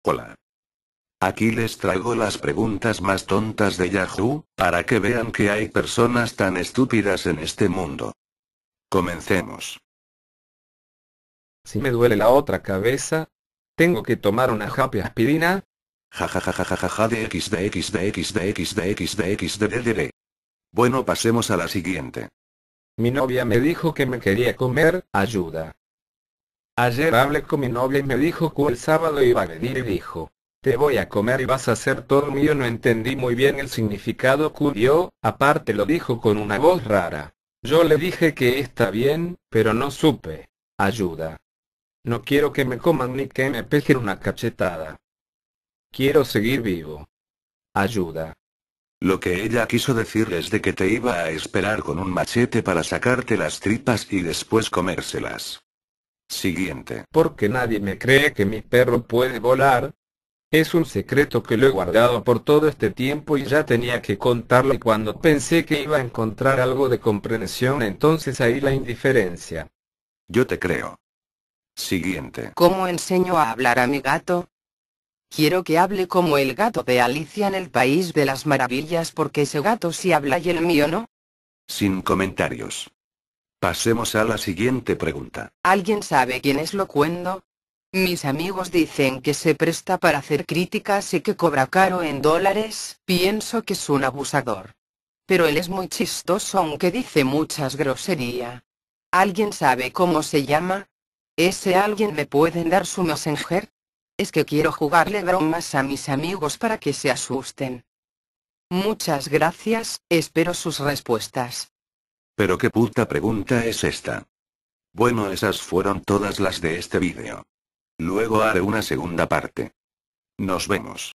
Hola. Aquí les traigo las preguntas más tontas de Yahoo, para que vean que hay personas tan estúpidas en este mundo. Comencemos. Si me duele la otra cabeza, ¿tengo que tomar una happy aspirina? Jajajajajaja de xd. Bueno, pasemos a la siguiente. Mi novia me dijo que me quería comer, ayuda. Ayer hablé con mi novia y me dijo que el sábado iba a venir y dijo, te voy a comer y vas a ser todo mío. No entendí muy bien el significado que dio, aparte lo dijo con una voz rara. Yo le dije que está bien, pero no supe. Ayuda. No quiero que me coman ni que me peguen una cachetada. Quiero seguir vivo. Ayuda. Lo que ella quiso decir es de que te iba a esperar con un machete para sacarte las tripas y después comérselas. Siguiente. Porque nadie me cree que mi perro puede volar. Es un secreto que lo he guardado por todo este tiempo y ya tenía que contarlo, y cuando pensé que iba a encontrar algo de comprensión, entonces ahí la indiferencia. Yo te creo. Siguiente. ¿Cómo enseño a hablar a mi gato? Quiero que hable como el gato de Alicia en el País de las Maravillas, porque ese gato sí habla y el mío no. Sin comentarios. Pasemos a la siguiente pregunta. ¿Alguien sabe quién es Locuendo? Mis amigos dicen que se presta para hacer críticas y que cobra caro en dólares. Pienso que es un abusador. Pero él es muy chistoso, aunque dice muchas groserías. ¿Alguien sabe cómo se llama? ¿Ese alguien me pueden dar su messenger? Es que quiero jugarle bromas a mis amigos para que se asusten. Muchas gracias, espero sus respuestas. Pero qué puta pregunta es esta. Bueno, esas fueron todas las de este vídeo. Luego haré una segunda parte. Nos vemos.